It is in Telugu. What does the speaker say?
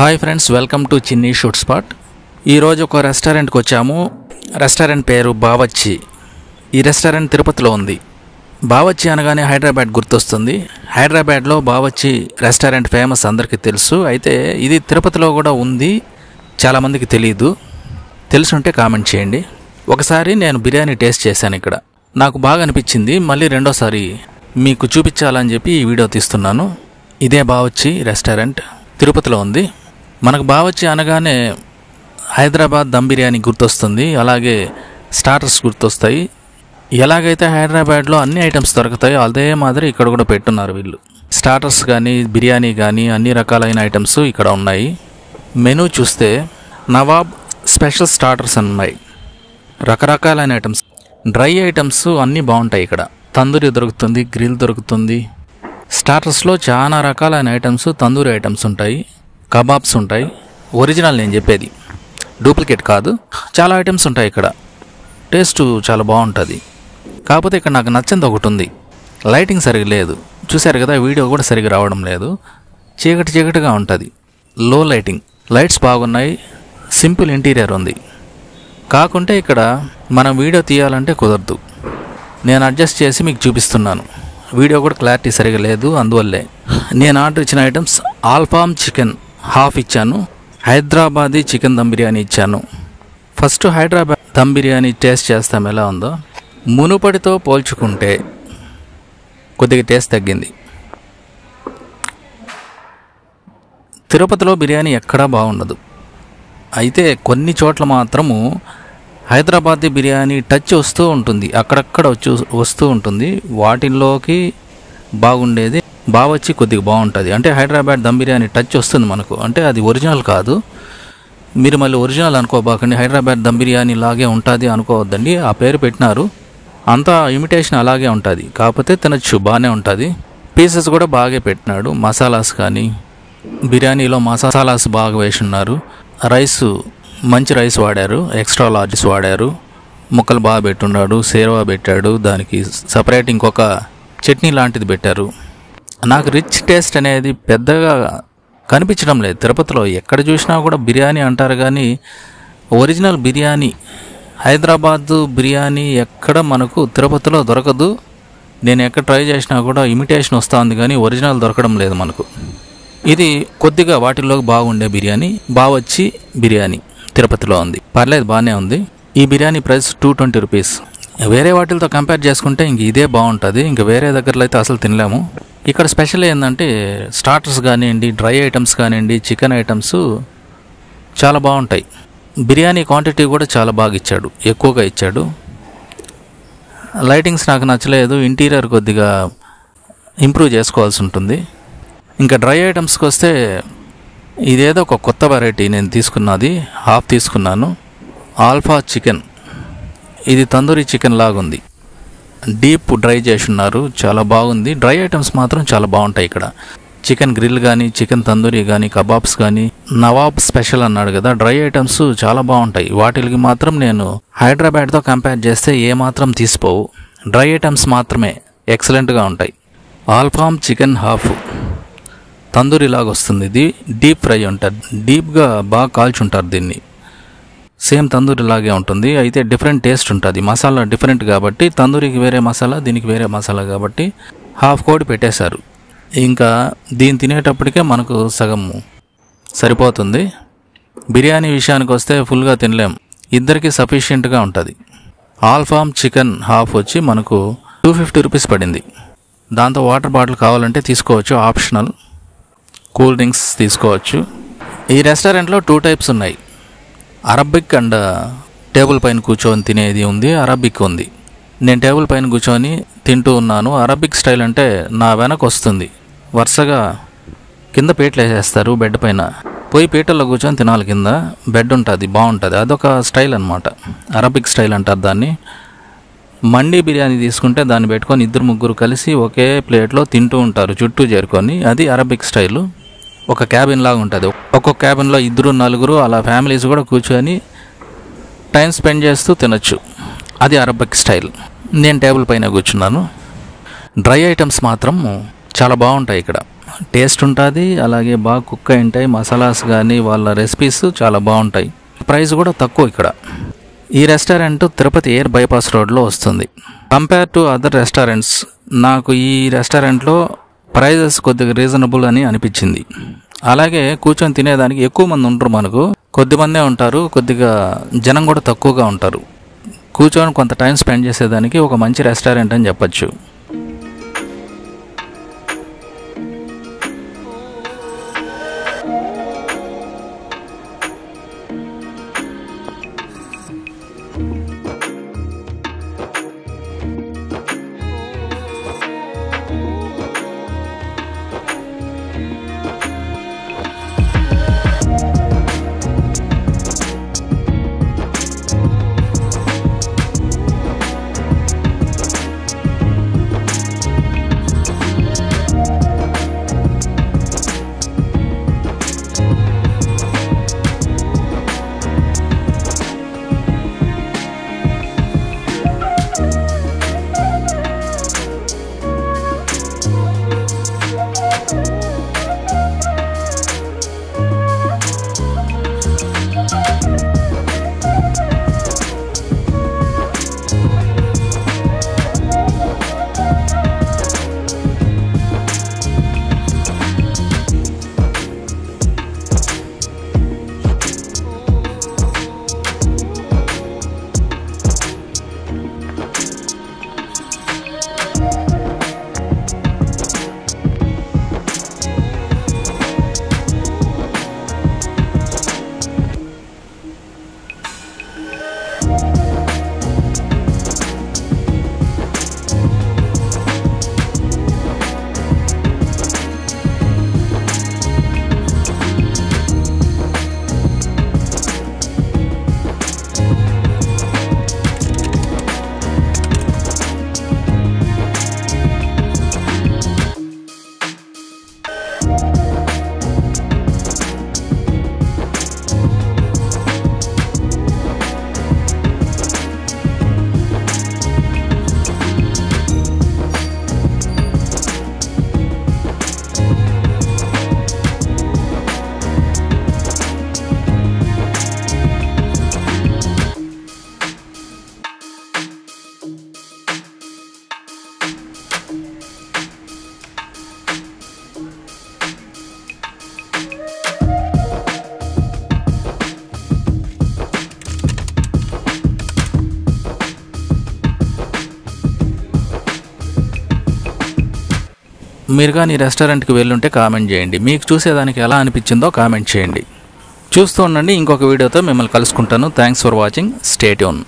హాయ్ ఫ్రెండ్స్, వెల్కమ్ టు చిన్ని షూట్ స్పాట్. ఈరోజు ఒక రెస్టారెంట్కి వచ్చాము. రెస్టారెంట్ పేరు బావచ్చి. ఈ రెస్టారెంట్ తిరుపతిలో ఉంది. బావచ్చి అనగానే హైదరాబాద్ గుర్తొస్తుంది. హైదరాబాద్లో బావచ్చి రెస్టారెంట్ ఫేమస్, అందరికీ తెలుసు. అయితే ఇది తిరుపతిలో కూడా ఉంది, చాలామందికి తెలియదు. తెలుసుంటే కామెంట్ చేయండి. ఒకసారి నేను బిర్యానీ టేస్ట్ చేశాను ఇక్కడ, నాకు బాగా అనిపించింది. మళ్ళీ రెండోసారి మీకు చూపించాలని చెప్పి ఈ వీడియో తీస్తున్నాను. ఇదే బావచ్చి రెస్టారెంట్, తిరుపతిలో ఉంది. మనకు బావచ్చి అనగానే హైదరాబాద్ దమ్ బిర్యానీ గుర్తొస్తుంది, అలాగే స్టార్టర్స్ గుర్తొస్తాయి. ఎలాగైతే హైదరాబాద్లో అన్ని ఐటమ్స్ దొరుకుతాయో అదే మాదిరి ఇక్కడ కూడా పెట్టున్నారు వీళ్ళు. స్టార్టర్స్ కానీ బిర్యానీ కానీ అన్ని రకాలైన ఐటమ్స్ ఇక్కడ ఉన్నాయి. మెనూ చూస్తే నవాబ్ స్పెషల్ స్టార్టర్స్ అని ఉన్నాయి. రకరకాలైన ఐటమ్స్, డ్రై ఐటమ్స్ అన్నీ బాగుంటాయి ఇక్కడ. తందూరి దొరుకుతుంది, గ్రిల్ దొరుకుతుంది. స్టార్టర్స్లో చాలా రకాలైన ఐటమ్స్, తందూరి ఐటమ్స్ ఉంటాయి, కబాబ్స్ ఉంటాయి. ఒరిజినల్ నేను చెప్పేది, డూప్లికేట్ కాదు. చాలా ఐటమ్స్ ఉంటాయి ఇక్కడ. టేస్ట్ చాలా బాగుంటుంది. కాకపోతే ఇక్కడ నాకు నచ్చింది ఒకటి ఉంది, లైటింగ్ సరిగా లేదు. చూశారు కదా, వీడియో కూడా సరిగా రావడం లేదు. చీకటిగా ఉంటుంది, లో లైటింగ్. లైట్స్ బాగున్నాయి, సింపుల్ ఇంటీరియర్ ఉంది. కాకుంటే ఇక్కడ మనం వీడియో తీయాలంటే కుదరదు. నేను అడ్జస్ట్ చేసి మీకు చూపిస్తున్నాను. వీడియో కూడా క్లారిటీ సరిగా లేదు, అందువల్లే. నేను ఆర్డర్ ఇచ్చిన ఐటమ్స్ ఆల్ఫామ్ చికెన్ హాఫ్ ఇచ్చాను, హైదరాబాదీ చికెన్ దమ్ బిర్యానీ ఇచ్చాను. ఫస్ట్ హైదరాబాద్ దమ్ బిర్యానీ టేస్ట్ చేస్తాం ఎలా ఉందో. మునుపటితో పోల్చుకుంటే కొద్దిగా టేస్ట్ తగ్గింది. తిరుపతిలో బిర్యానీ ఎక్కడా బాగుండదు. అయితే కొన్ని చోట్ల మాత్రము హైదరాబాదీ బిర్యానీ టచ్ వస్తూ ఉంటుంది, అక్కడక్కడ వస్తూ ఉంటుంది. వాటిల్లోకి బాగుండేది బావచ్చి కొద్దిగా బాగుంటుంది. అంటే హైదరాబాద్ దమ్ బిర్యానీ టచ్ వస్తుంది మనకు, అంటే అది ఒరిజినల్ కాదు. మీరు మళ్ళీ ఒరిజినల్ అనుకోబాకండి, హైదరాబాద్ దమ్ బిర్యానీ లాగే ఉంటుంది అనుకోవద్దండి. ఆ పేరు పెట్టినారు, అంతా ఇమిటేషన్ అలాగే ఉంటుంది. కాకపోతే తినచ్చు, బాగానే ఉంటుంది. పీసెస్ కూడా బాగా పెట్టినాడు. మసాలాస్ కానీ బిర్యానీలో మసాలాస్ బాగా వేసి ఉన్నారు. రైస్ మంచి రైస్ వాడారు, ఎక్స్ట్రా లార్జెస్ వాడారు. ముక్కలు బాగా పెట్టున్నాడు, సేర్వా పెట్టాడు, దానికి సపరేట్ ఇంకొక చట్నీ లాంటిది పెట్టారు. నాకు రిచ్ టేస్ట్ అనేది పెద్దగా కనిపించడం లేదు. తిరుపతిలో ఎక్కడ చూసినా కూడా బిర్యానీ అంటారు, కానీ ఒరిజినల్ బిర్యానీ హైదరాబాద్ బిర్యానీ ఎక్కడ మనకు తిరుపతిలో దొరకదు. నేను ఎక్కడ ట్రై చేసినా కూడా ఇమిటేషన్ వస్తుంది, కానీ ఒరిజినల్ దొరకడం లేదు మనకు. ఇది కొద్దిగా వాటిల్లోకి బాగుండే బిర్యానీ బావచ్చి బిర్యానీ తిరుపతిలో ఉంది. పర్లేదు, బాగానే ఉంది. ఈ బిర్యానీ ప్రైస్ 220 రూపీస్. వేరే వాటిలతో కంపేర్ చేసుకుంటే ఇంక ఇదే బాగుంటుంది. ఇంక వేరే దగ్గరలో అయితే అసలు తినలేము. ఇక్కడ స్పెషల్ ఏంటంటే స్టార్టర్స్ కానివ్వండి, డ్రై ఐటమ్స్ కానివ్వండి, చికెన్ ఐటమ్స్ చాలా బాగుంటాయి. బిర్యానీ క్వాంటిటీ కూడా చాలా బాగా ఇచ్చాడు, ఎక్కువగా ఇచ్చాడు. లైటింగ్స్ నాకు నచ్చలేదు, ఇంటీరియర్ కొద్దిగా ఇంప్రూవ్ చేసుకోవాల్సి ఉంటుంది. ఇంకా డ్రై ఐటమ్స్కి వస్తే ఇదేదో ఒక కొత్త వెరైటీ నేను తీసుకున్నది, హాఫ్ తీసుకున్నాను. ఆల్ఫా చికెన్, ఇది తందూరి చికెన్ లాగుంది, డీప్ డ్రై చేసి ఉన్నారు, చాలా బాగుంది. డ్రై ఐటమ్స్ మాత్రం చాలా బాగుంటాయి ఇక్కడ. చికెన్ గ్రిల్ కానీ, చికెన్ తందూరి కానీ, కబాబ్స్ కానీ. నవాబ్ స్పెషల్ అన్నాడు కదా, డ్రై ఐటమ్స్ చాలా బాగుంటాయి. వాటికి మాత్రం నేను హైదరాబాద్తో కంపేర్ చేస్తే ఏమాత్రం తీసిపోవు. డ్రై ఐటమ్స్ మాత్రమే ఎక్సలెంట్గా ఉంటాయి. ఆల్ఫామ్ చికెన్ హాఫ్ తందూరి లాగా వస్తుంది. ఇది డీప్ ఫ్రై ఉంటుంది, డీప్గా బాగా కాల్చుంటారు దీన్ని. సేమ్ తందూరి లాగే ఉంటుంది, అయితే డిఫరెంట్ టేస్ట్ ఉంటుంది. మసాలా డిఫరెంట్ కాబట్టి, తందూరికి వేరే మసాలా, దీనికి వేరే మసాలా కాబట్టి హాఫ్ కోడి పెట్టేశారు. ఇంకా దీన్ని తినేటప్పటికే మనకు సగం సరిపోతుంది. బిర్యానీ విషయానికి వస్తే ఫుల్గా తినలేం, ఇద్దరికి సఫిషియెంట్గా ఉంటుంది. ఆల్ఫామ్ చికెన్ హాఫ్ వచ్చి మనకు 250 రూపీస్ పడింది. దాంతో వాటర్ బాటిల్ కావాలంటే తీసుకోవచ్చు, ఆప్షనల్. కూల్ డ్రింక్స్ తీసుకోవచ్చు. ఈ రెస్టారెంట్లో 2 టైప్స్ ఉన్నాయి, అరబిక్ అండ్ టేబుల్ పైన కూర్చొని తినేది ఉంది, అరబిక్ ఉంది. నేను టేబుల్ పైన కూర్చొని తింటూ ఉన్నాను. అరబిక్ స్టైల్ అంటే నా వెనక వస్తుంది, వరుసగా కింద పీటలు వేసేస్తారు బెడ్ పైన, పోయి పీటల్లో కూర్చొని తినాలి. కింద బెడ్ ఉంటుంది, బాగుంటుంది. అదొక స్టైల్ అనమాట, అరబిక్ స్టైల్ అంటారు దాన్ని. మండీ బిర్యానీ తీసుకుంటే దాన్ని పెట్టుకొని 2-3 కలిసి ఒకే ప్లేట్లో తింటూ ఉంటారు చుట్టూ చేరుకొని, అది అరబిక్ స్టైలు. ఒక క్యాబిన్ లాగా ఉంటుంది, ఒక్కొక్క క్యాబిన్లో 2-4 అలా ఫ్యామిలీస్ కూడా కూర్చొని టైం స్పెండ్ చేస్తూ తినచ్చు, అది అరబిక్ స్టైల్. నేను టేబుల్ పైన కూర్చున్నాను. డ్రై ఐటమ్స్ మాత్రం చాలా బాగుంటాయి ఇక్కడ. టేస్ట్ ఉంటుంది, అలాగే బాగా కుక్ అయి ఉంటాయి. మసాలాస్ కానీ వాళ్ళ రెసిపీస్ చాలా బాగుంటాయి. ప్రైస్ కూడా తక్కువ ఇక్కడ. ఈ రెస్టారెంట్ తిరుపతి ఎయిర్ బైపాస్ రోడ్లో వస్తుంది. కంపేర్ టు అదర్ రెస్టారెంట్స్ నాకు ఈ రెస్టారెంట్లో ప్రైజెస్ కొద్దిగా రీజనబుల్ అని అనిపించింది. అలాగే కూర్చొని తినేదానికి ఎక్కువ మంది ఉంటారు, మనకు కొద్దిమందే ఉంటారు, కొద్దిగా జనం కూడా తక్కువగా ఉంటారు. కూర్చొని కొంత టైం స్పెండ్ చేసేదానికి ఒక మంచి రెస్టారెంట్ అని చెప్పచ్చు. మీరు కానీ రెస్టారెంట్కి వెళ్ళుంటే కామెంట్ చేయండి. మీకు చూసేదానికి ఎలా అనిపించిందో కామెంట్ చేయండి. చూస్తూ ఉండండి. ఇంకొక వీడియోతో మిమ్మల్ని కలుసుకుంటాను. Thanks for watching. Stay tune.